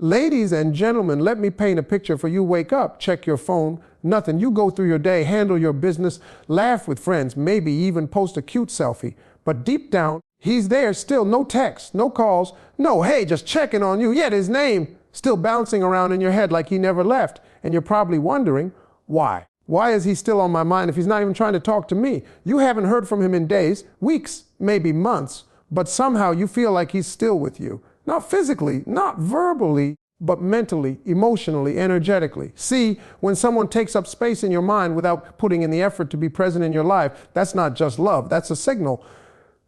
Ladies and gentlemen, let me paint a picture for you. Wake up, check your phone, nothing. You go through your day, handle your business, laugh with friends, maybe even post a cute selfie. But deep down, he's there still. No texts, no calls, no, hey, just checking on you. Yet his name still bouncing around in your head like he never left. And you're probably wondering, why? Why is he still on my mind if he's not even trying to talk to me? You haven't heard from him in days, weeks, maybe months, but somehow you feel like he's still with you. Not physically, not verbally, but mentally, emotionally, energetically. See, when someone takes up space in your mind without putting in the effort to be present in your life, that's not just love, that's a signal.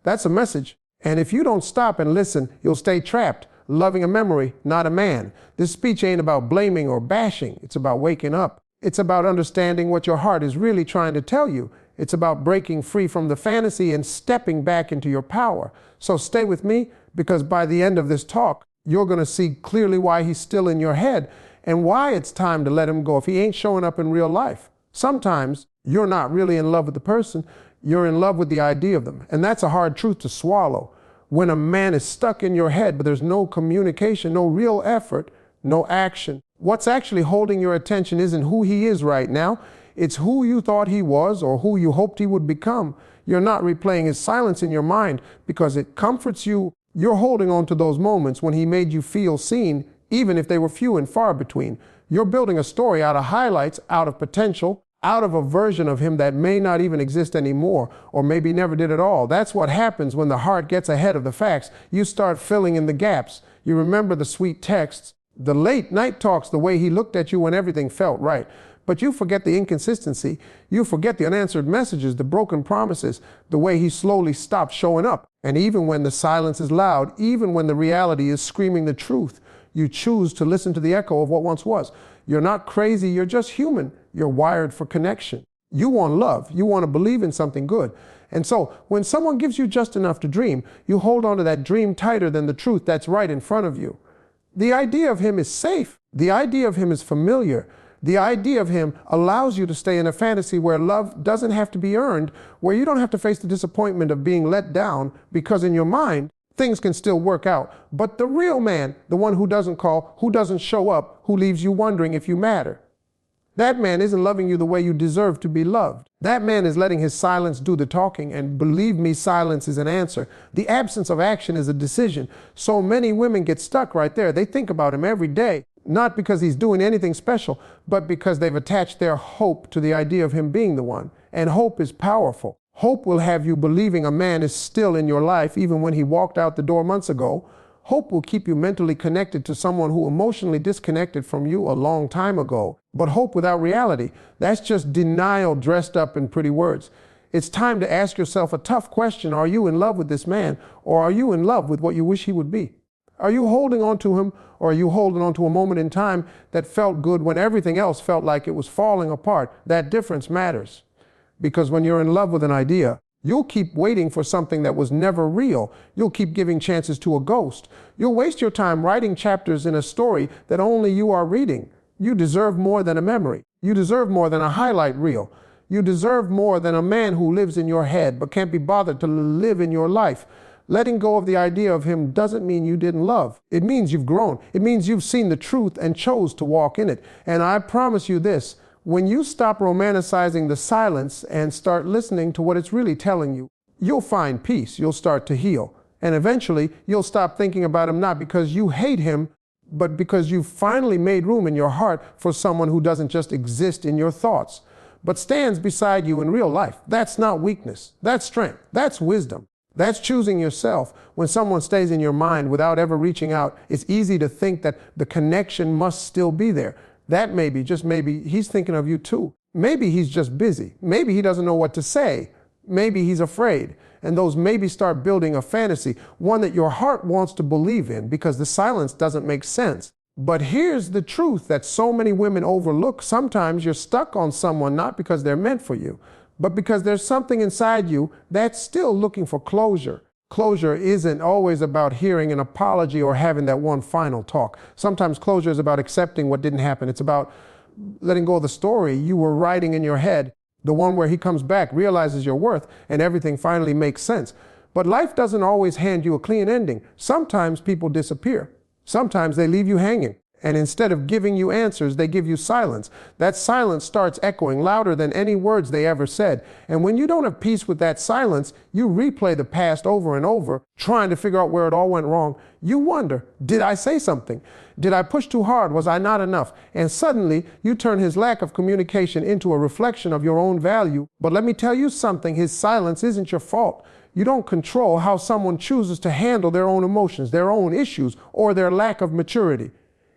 That's a message. And if you don't stop and listen, you'll stay trapped, loving a memory, not a man. This speech ain't about blaming or bashing. It's about waking up. It's about understanding what your heart is really trying to tell you. It's about breaking free from the fantasy and stepping back into your power. So stay with me, because by the end of this talk, you're going to see clearly why he's still in your head and why it's time to let him go if he ain't showing up in real life. Sometimes you're not really in love with the person, you're in love with the idea of them. And that's a hard truth to swallow. When a man is stuck in your head, but there's no communication, no real effort, no action, what's actually holding your attention isn't who he is right now. It's who you thought he was or who you hoped he would become. You're not replaying his silence in your mind because it comforts you. You're holding on to those moments when he made you feel seen, even if they were few and far between. You're building a story out of highlights, out of potential, out of a version of him that may not even exist anymore, or maybe never did at all. That's what happens when the heart gets ahead of the facts. You start filling in the gaps. You remember the sweet texts, the late night talks, the way he looked at you when everything felt right. But you forget the inconsistency. You forget the unanswered messages, the broken promises, the way he slowly stopped showing up. And even when the silence is loud, even when the reality is screaming the truth, you choose to listen to the echo of what once was. You're not crazy, you're just human. You're wired for connection. You want love. You want to believe in something good. And so when someone gives you just enough to dream, you hold on to that dream tighter than the truth that's right in front of you. The idea of him is safe. The idea of him is familiar. The idea of him allows you to stay in a fantasy where love doesn't have to be earned, where you don't have to face the disappointment of being let down, because in your mind, things can still work out. But the real man, the one who doesn't call, who doesn't show up, who leaves you wondering if you matter, that man isn't loving you the way you deserve to be loved. That man is letting his silence do the talking, and believe me, silence is an answer. The absence of action is a decision. So many women get stuck right there. They think about him every day. Not because he's doing anything special, but because they've attached their hope to the idea of him being the one. And hope is powerful. Hope will have you believing a man is still in your life even when he walked out the door months ago. Hope will keep you mentally connected to someone who emotionally disconnected from you a long time ago. But hope without reality, that's just denial dressed up in pretty words. It's time to ask yourself a tough question. Are you in love with this man, or are you in love with what you wish he would be? Are you holding on to him, or are you holding on to a moment in time that felt good when everything else felt like it was falling apart? That difference matters. Because when you're in love with an idea, you'll keep waiting for something that was never real. You'll keep giving chances to a ghost. You'll waste your time writing chapters in a story that only you are reading. You deserve more than a memory. You deserve more than a highlight reel. You deserve more than a man who lives in your head but can't be bothered to live in your life. Letting go of the idea of him doesn't mean you didn't love. It means you've grown. It means you've seen the truth and chose to walk in it. And I promise you this, when you stop romanticizing the silence and start listening to what it's really telling you, you'll find peace. You'll start to heal. And eventually, you'll stop thinking about him not because you hate him, but because you've finally made room in your heart for someone who doesn't just exist in your thoughts, but stands beside you in real life. That's not weakness. That's strength. That's wisdom. That's choosing yourself. When someone stays in your mind without ever reaching out, it's easy to think that the connection must still be there. That maybe, just maybe, he's thinking of you too. Maybe he's just busy. Maybe he doesn't know what to say. Maybe he's afraid. And those maybe start building a fantasy, one that your heart wants to believe in because the silence doesn't make sense. But here's the truth that so many women overlook. Sometimes you're stuck on someone not because they're meant for you, but because there's something inside you that's still looking for closure. Closure isn't always about hearing an apology or having that one final talk. Sometimes closure is about accepting what didn't happen. It's about letting go of the story you were writing in your head, the one where he comes back, realizes your worth, and everything finally makes sense. But life doesn't always hand you a clean ending. Sometimes people disappear. Sometimes they leave you hanging. And instead of giving you answers, they give you silence. That silence starts echoing louder than any words they ever said. And when you don't have peace with that silence, you replay the past over and over, trying to figure out where it all went wrong. You wonder, did I say something? Did I push too hard? Was I not enough? And suddenly, you turn his lack of communication into a reflection of your own value. But let me tell you something, his silence isn't your fault. You don't control how someone chooses to handle their own emotions, their own issues, or their lack of maturity.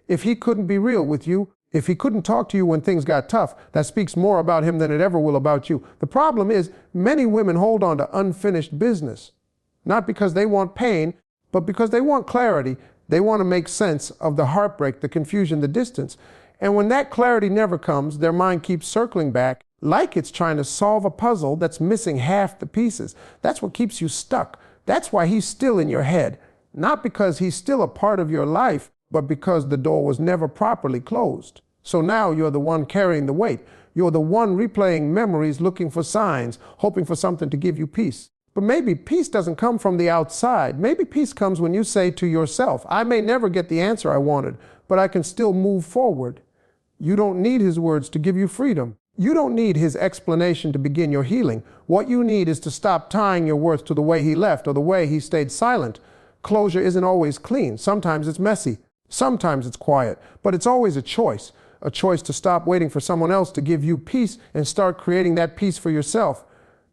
If he couldn't be real with you, if he couldn't talk to you when things got tough, that speaks more about him than it ever will about you. The problem is, many women hold on to unfinished business, not because they want pain, but because they want clarity. They want to make sense of the heartbreak, the confusion, the distance. And when that clarity never comes, their mind keeps circling back like it's trying to solve a puzzle that's missing half the pieces. That's what keeps you stuck. That's why he's still in your head. Not because he's still a part of your life, but because the door was never properly closed. So now you're the one carrying the weight. You're the one replaying memories, looking for signs, hoping for something to give you peace. But maybe peace doesn't come from the outside. Maybe peace comes when you say to yourself, I may never get the answer I wanted, but I can still move forward. You don't need his words to give you freedom. You don't need his explanation to begin your healing. What you need is to stop tying your worth to the way he left or the way he stayed silent. Closure isn't always clean. Sometimes it's messy. Sometimes it's quiet, but it's always a choice to stop waiting for someone else to give you peace and start creating that peace for yourself.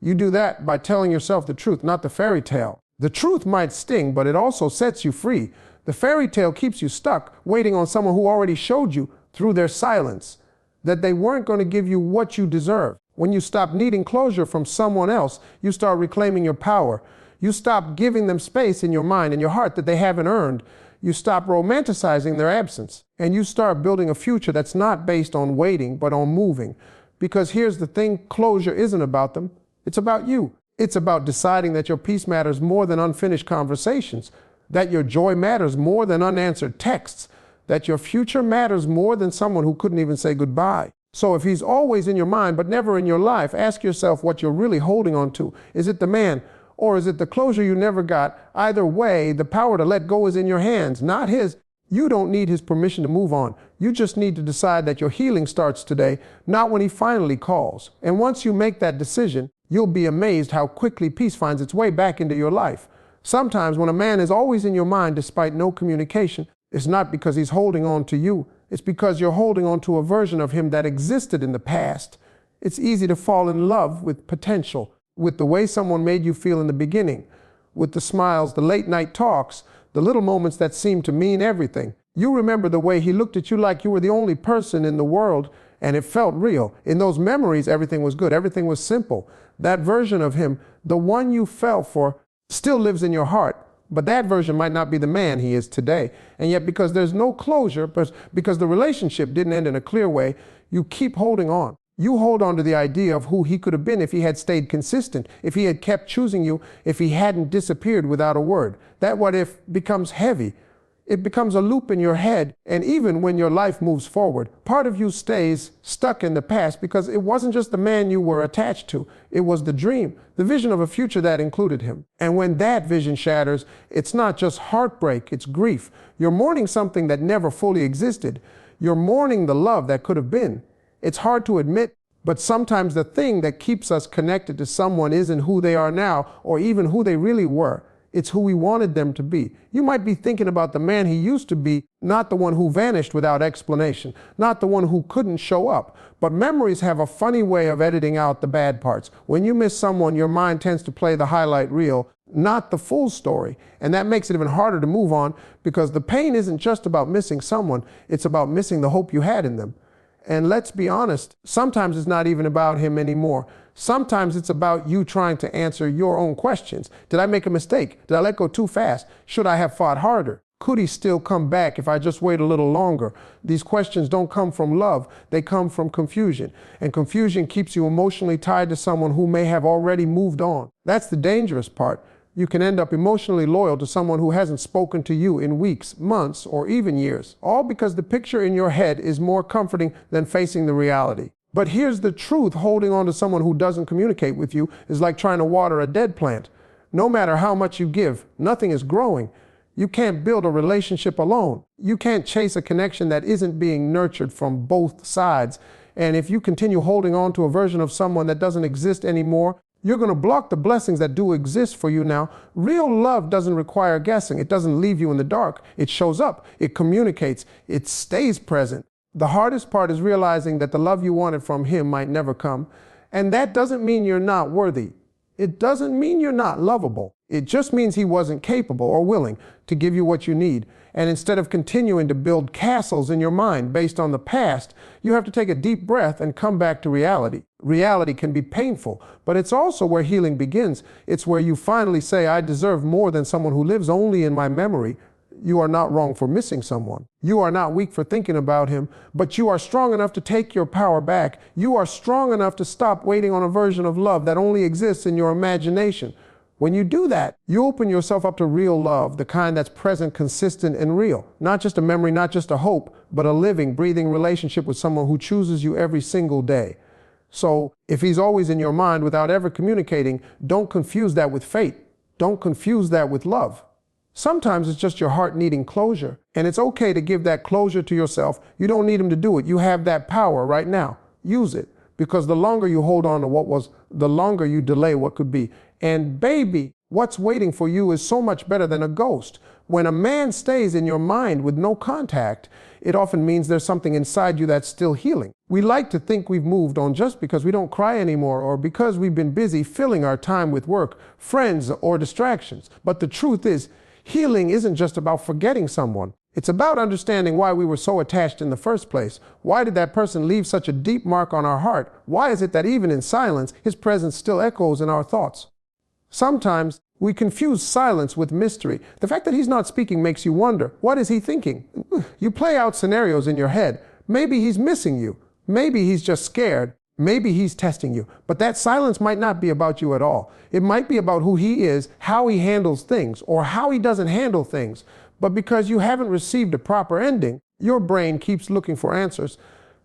You do that by telling yourself the truth, not the fairy tale. The truth might sting, but it also sets you free. The fairy tale keeps you stuck, waiting on someone who already showed you through their silence that they weren't going to give you what you deserve. When you stop needing closure from someone else, you start reclaiming your power. You stop giving them space in your mind and your heart that they haven't earned. You stop romanticizing their absence, and you start building a future that's not based on waiting, but on moving. Because here's the thing, closure isn't about them, it's about you. It's about deciding that your peace matters more than unfinished conversations, that your joy matters more than unanswered texts, that your future matters more than someone who couldn't even say goodbye. So if he's always in your mind but never in your life, ask yourself what you're really holding on to. Is it the man? Or is it the closure you never got? Either way, the power to let go is in your hands, not his. You don't need his permission to move on. You just need to decide that your healing starts today, not when he finally calls. And once you make that decision, you'll be amazed how quickly peace finds its way back into your life. Sometimes when a man is always in your mind despite no communication, it's not because he's holding on to you. It's because you're holding on to a version of him that existed in the past. It's easy to fall in love with potential, with the way someone made you feel in the beginning, with the smiles, the late night talks, the little moments that seemed to mean everything. You remember the way he looked at you like you were the only person in the world, and it felt real. In those memories, everything was good, everything was simple. That version of him, the one you fell for, still lives in your heart. But that version might not be the man he is today. And yet because there's no closure, but because the relationship didn't end in a clear way, you keep holding on. You hold on to the idea of who he could have been if he had stayed consistent, if he had kept choosing you, if he hadn't disappeared without a word. That what if becomes heavy. It becomes a loop in your head, and even when your life moves forward, part of you stays stuck in the past because it wasn't just the man you were attached to. It was the dream, the vision of a future that included him. And when that vision shatters, it's not just heartbreak, it's grief. You're mourning something that never fully existed. You're mourning the love that could have been. It's hard to admit, but sometimes the thing that keeps us connected to someone isn't who they are now or even who they really were. It's who we wanted them to be. You might be thinking about the man he used to be, not the one who vanished without explanation, not the one who couldn't show up. But memories have a funny way of editing out the bad parts. When you miss someone, your mind tends to play the highlight reel, not the full story. And that makes it even harder to move on because the pain isn't just about missing someone, it's about missing the hope you had in them. And let's be honest, sometimes it's not even about him anymore. Sometimes it's about you trying to answer your own questions. Did I make a mistake? Did I let go too fast? Should I have fought harder? Could he still come back if I just wait a little longer? These questions don't come from love. They come from confusion. And confusion keeps you emotionally tied to someone who may have already moved on. That's the dangerous part. You can end up emotionally loyal to someone who hasn't spoken to you in weeks, months, or even years. All because the picture in your head is more comforting than facing the reality. But here's the truth, holding on to someone who doesn't communicate with you is like trying to water a dead plant. No matter how much you give, nothing is growing. You can't build a relationship alone. You can't chase a connection that isn't being nurtured from both sides. And if you continue holding on to a version of someone that doesn't exist anymore, you're going to block the blessings that do exist for you now. Real love doesn't require guessing. It doesn't leave you in the dark. It shows up. It communicates. It stays present. The hardest part is realizing that the love you wanted from him might never come. And that doesn't mean you're not worthy. It doesn't mean you're not lovable. It just means he wasn't capable or willing to give you what you need. And instead of continuing to build castles in your mind based on the past, you have to take a deep breath and come back to reality. Reality can be painful, but it's also where healing begins. It's where you finally say, I deserve more than someone who lives only in my memory. You are not wrong for missing someone. You are not weak for thinking about him, but you are strong enough to take your power back. You are strong enough to stop waiting on a version of love that only exists in your imagination. When you do that, you open yourself up to real love, the kind that's present, consistent, and real. Not just a memory, not just a hope, but a living, breathing relationship with someone who chooses you every single day. So if he's always in your mind without ever communicating, don't confuse that with fate. Don't confuse that with love. Sometimes it's just your heart needing closure, and it's okay to give that closure to yourself. You don't need him to do it. You have that power right now. Use it, because the longer you hold on to what was, the longer you delay what could be. And baby, what's waiting for you is so much better than a ghost. When a man stays in your mind with no contact, it often means there's something inside you that's still healing. We like to think we've moved on just because we don't cry anymore or because we've been busy filling our time with work, friends, or distractions. But the truth is, healing isn't just about forgetting someone. It's about understanding why we were so attached in the first place. Why did that person leave such a deep mark on our heart? Why is it that even in silence, his presence still echoes in our thoughts? Sometimes we confuse silence with mystery. The fact that he's not speaking makes you wonder, what is he thinking? You play out scenarios in your head. Maybe he's missing you. Maybe he's just scared. Maybe he's testing you. But that silence might not be about you at all. It might be about who he is, how he handles things, or how he doesn't handle things. But because you haven't received a proper ending, your brain keeps looking for answers.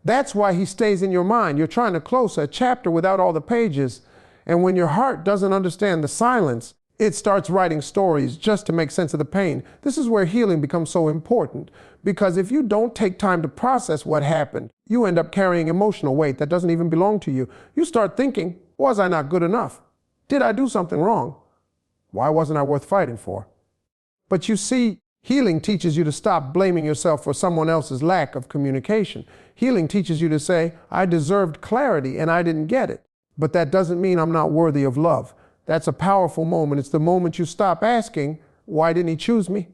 That's why he stays in your mind. You're trying to close a chapter without all the pages. And when your heart doesn't understand the silence, it starts writing stories just to make sense of the pain. This is where healing becomes so important, because if you don't take time to process what happened, you end up carrying emotional weight that doesn't even belong to you. You start thinking, was I not good enough? Did I do something wrong? Why wasn't I worth fighting for? But you see, healing teaches you to stop blaming yourself for someone else's lack of communication. Healing teaches you to say, I deserved clarity and I didn't get it. But that doesn't mean I'm not worthy of love. That's a powerful moment. It's the moment you stop asking, why didn't he choose me?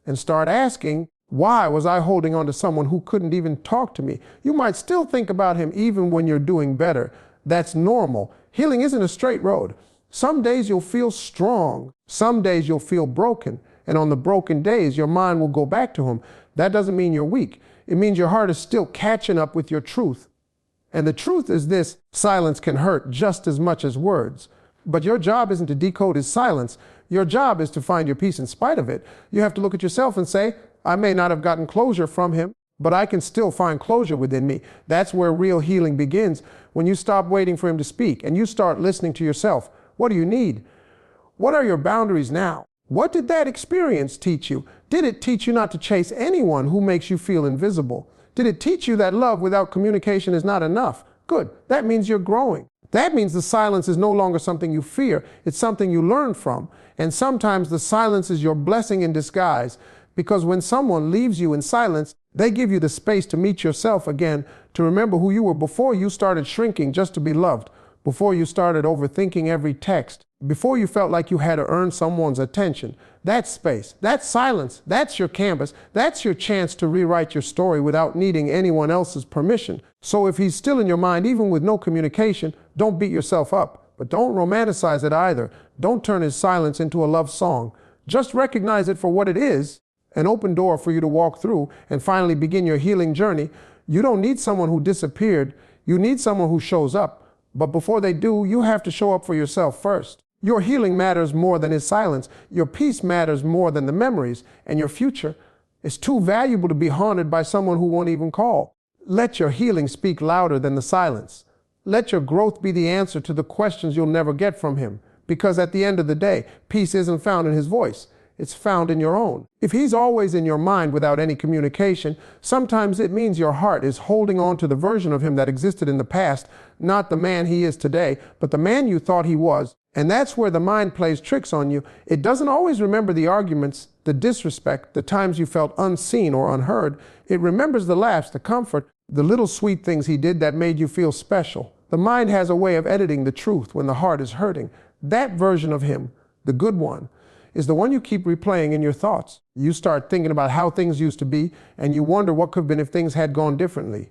And start asking, why was I holding on to someone who couldn't even talk to me? You might still think about him even when you're doing better. That's normal. Healing isn't a straight road. Some days you'll feel strong. Some days you'll feel broken. And on the broken days, your mind will go back to him. That doesn't mean you're weak. It means your heart is still catching up with your truth. And the truth is this: silence can hurt just as much as words. But your job isn't to decode his silence. Your job is to find your peace in spite of it. You have to look at yourself and say, I may not have gotten closure from him, but I can still find closure within me. That's where real healing begins. When you stop waiting for him to speak and you start listening to yourself. What do you need? What are your boundaries now? What did that experience teach you? Did it teach you not to chase anyone who makes you feel invisible? Did it teach you that love without communication is not enough? Good. That means you're growing. That means the silence is no longer something you fear. It's something you learn from. And sometimes the silence is your blessing in disguise, because when someone leaves you in silence, they give you the space to meet yourself again, to remember who you were before you started shrinking just to be loved, before you started overthinking every text, before you felt like you had to earn someone's attention. That space, that silence, that's your canvas. That's your chance to rewrite your story without needing anyone else's permission. So if he's still in your mind, even with no communication, don't beat yourself up. But don't romanticize it either. Don't turn his silence into a love song. Just recognize it for what it is, an open door for you to walk through and finally begin your healing journey. You don't need someone who disappeared. You need someone who shows up. But before they do, you have to show up for yourself first. Your healing matters more than his silence. Your peace matters more than the memories. And your future is too valuable to be haunted by someone who won't even call. Let your healing speak louder than the silence. Let your growth be the answer to the questions you'll never get from him. Because at the end of the day, peace isn't found in his voice. it's found in your own. If he's always in your mind without any communication, sometimes it means your heart is holding on to the version of him that existed in the past, not the man he is today, but the man you thought he was. And that's where the mind plays tricks on you. It doesn't always remember the arguments, the disrespect, the times you felt unseen or unheard. It remembers the laughs, the comfort, the little sweet things he did that made you feel special. The mind has a way of editing the truth when the heart is hurting. That version of him, the good one, is the one you keep replaying in your thoughts. You start thinking about how things used to be, and you wonder what could have been if things had gone differently.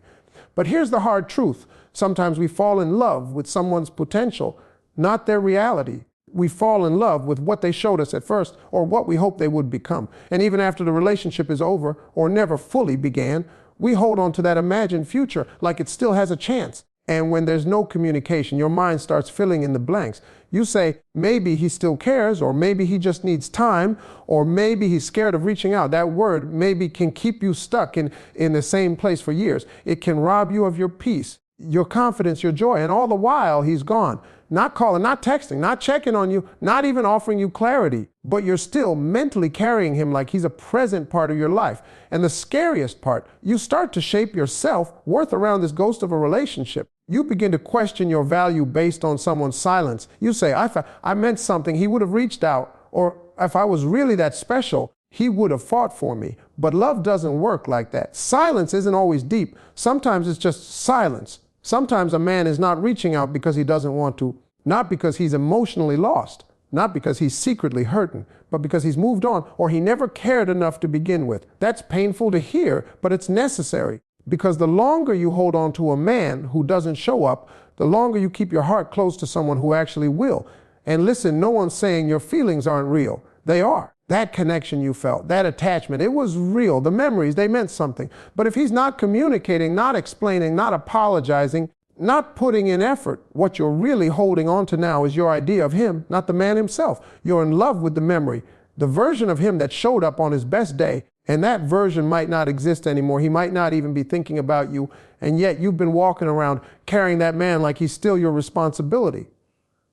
But here's the hard truth. Sometimes we fall in love with someone's potential, not their reality. We fall in love with what they showed us at first or what we hoped they would become. And even after the relationship is over or never fully began, we hold on to that imagined future like it still has a chance. And when there's no communication, your mind starts filling in the blanks. You say, maybe he still cares, or maybe he just needs time, or maybe he's scared of reaching out. That word maybe can keep you stuck in the same place for years. It can rob you of your peace, your confidence, your joy, and all the while he's gone. Not calling, not texting, not checking on you, not even offering you clarity, but you're still mentally carrying him like he's a present part of your life. And the scariest part, you start to shape your self-worth around this ghost of a relationship. You begin to question your value based on someone's silence. You say, I meant something, he would have reached out, or if I was really that special, he would have fought for me. But love doesn't work like that. Silence isn't always deep. Sometimes it's just silence. Sometimes a man is not reaching out because he doesn't want to, not because he's emotionally lost, not because he's secretly hurting, but because he's moved on or he never cared enough to begin with. That's painful to hear, but it's necessary. Because the longer you hold on to a man who doesn't show up, the longer you keep your heart close to someone who actually will. And listen, no one's saying your feelings aren't real. They are. That connection you felt, that attachment, it was real. The memories, they meant something. But if he's not communicating, not explaining, not apologizing, not putting in effort, what you're really holding on to now is your idea of him, not the man himself. You're in love with the memory, the version of him that showed up on his best day. And that version might not exist anymore. He might not even be thinking about you. And yet you've been walking around carrying that man like he's still your responsibility.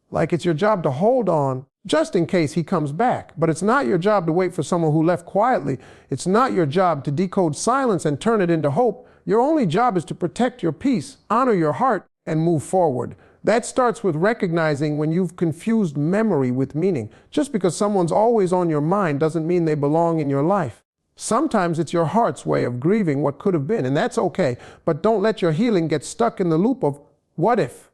Like it's your job to hold on just in case he comes back. But it's not your job to wait for someone who left quietly. It's not your job to decode silence and turn it into hope. Your only job is to protect your peace, honor your heart, and move forward. That starts with recognizing when you've confused memory with meaning. Just because someone's always on your mind doesn't mean they belong in your life. Sometimes it's your heart's way of grieving what could have been, and that's okay. But don't let your healing get stuck in the loop of what if.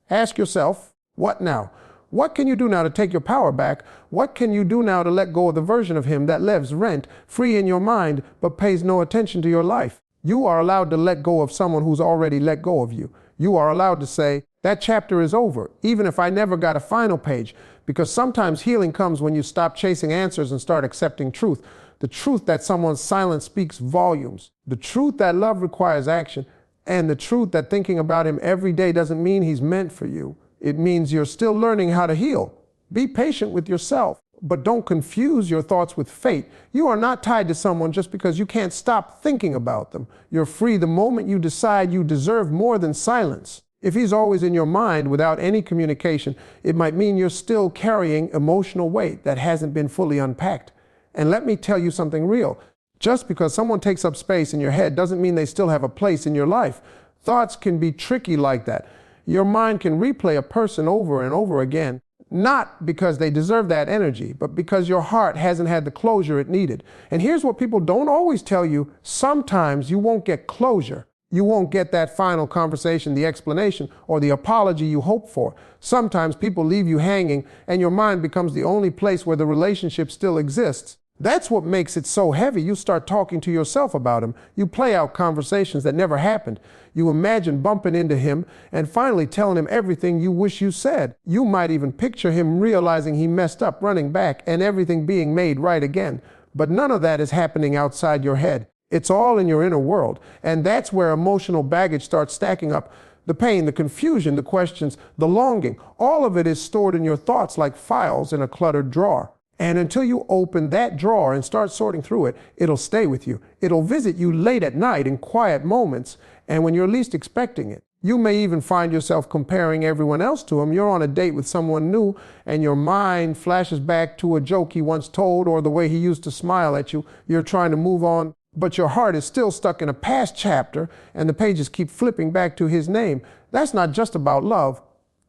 Ask yourself, what now? What can you do now to take your power back? What can you do now to let go of the version of him that lives rent free in your mind but pays no attention to your life? You are allowed to let go of someone who's already let go of you. You are allowed to say, that chapter is over, even if I never got a final page, because sometimes healing comes when you stop chasing answers and start accepting truth. The truth that someone's silence speaks volumes. The truth that love requires action. And the truth that thinking about him every day doesn't mean he's meant for you. It means you're still learning how to heal. Be patient with yourself, but don't confuse your thoughts with fate. You are not tied to someone just because you can't stop thinking about them. You're free the moment you decide you deserve more than silence. If he's always in your mind without any communication, it might mean you're still carrying emotional weight that hasn't been fully unpacked. And let me tell you something real. Just because someone takes up space in your head doesn't mean they still have a place in your life. Thoughts can be tricky like that. Your mind can replay a person over and over again, not because they deserve that energy, but because your heart hasn't had the closure it needed. And here's what people don't always tell you. Sometimes you won't get closure. You won't get that final conversation, the explanation, or the apology you hope for. Sometimes people leave you hanging, and your mind becomes the only place where the relationship still exists. That's what makes it so heavy. You start talking to yourself about him. You play out conversations that never happened. You imagine bumping into him and finally telling him everything you wish you said. You might even picture him realizing he messed up, running back, and everything being made right again. But none of that is happening outside your head. It's all in your inner world. And that's where emotional baggage starts stacking up. The pain, the confusion, the questions, the longing, all of it is stored in your thoughts like files in a cluttered drawer. And until you open that drawer and start sorting through it, it'll stay with you. It'll visit you late at night in quiet moments and when you're least expecting it. You may even find yourself comparing everyone else to him. You're on a date with someone new and your mind flashes back to a joke he once told or the way he used to smile at you. You're trying to move on, but your heart is still stuck in a past chapter and the pages keep flipping back to his name. That's not just about love.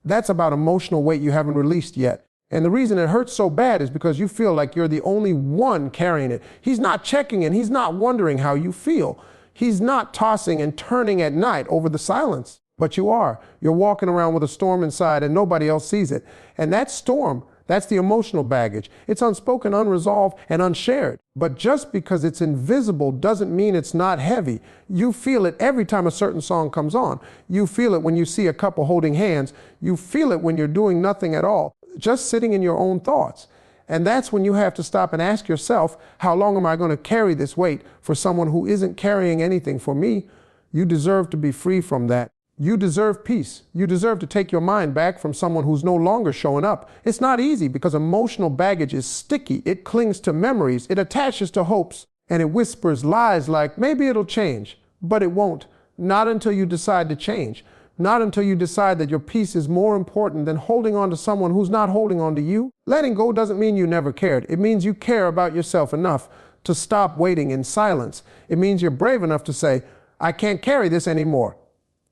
That's about emotional weight you haven't released yet. And the reason it hurts so bad is because you feel like you're the only one carrying it. He's not checking in. He's not wondering how you feel. He's not tossing and turning at night over the silence. But you are. You're walking around with a storm inside and nobody else sees it. And that storm, that's the emotional baggage. It's unspoken, unresolved, and unshared. But just because it's invisible doesn't mean it's not heavy. You feel it every time a certain song comes on. You feel it when you see a couple holding hands. You feel it when you're doing nothing at all, just sitting in your own thoughts. And that's when you have to stop and ask yourself, how long am I going to carry this weight for someone who isn't carrying anything for me? You deserve to be free from that. You deserve peace. You deserve to take your mind back from someone who's no longer showing up. It's not easy because emotional baggage is sticky. It clings to memories. It attaches to hopes. And it whispers lies like, maybe it'll change. But it won't. Not until you decide to change. Not until you decide that your peace is more important than holding on to someone who's not holding on to you. Letting go doesn't mean you never cared. It means you care about yourself enough to stop waiting in silence. It means you're brave enough to say, I can't carry this anymore.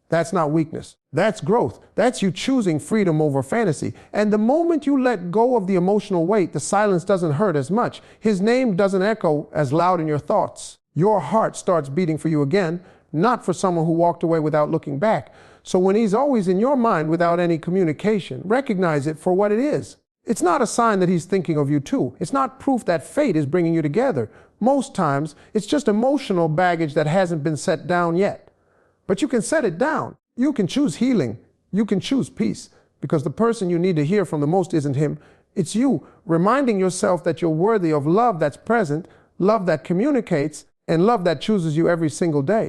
That's not weakness. That's growth. That's you choosing freedom over fantasy. And the moment you let go of the emotional weight, the silence doesn't hurt as much. His name doesn't echo as loud in your thoughts. Your heart starts beating for you again, not for someone who walked away without looking back. So when he's always in your mind without any communication, recognize it for what it is. It's not a sign that he's thinking of you too. It's not proof that fate is bringing you together. Most times, it's just emotional baggage that hasn't been set down yet. But you can set it down. You can choose healing. You can choose peace. Because the person you need to hear from the most isn't him. It's you, reminding yourself that you're worthy of love that's present, love that communicates, and love that chooses you every single day.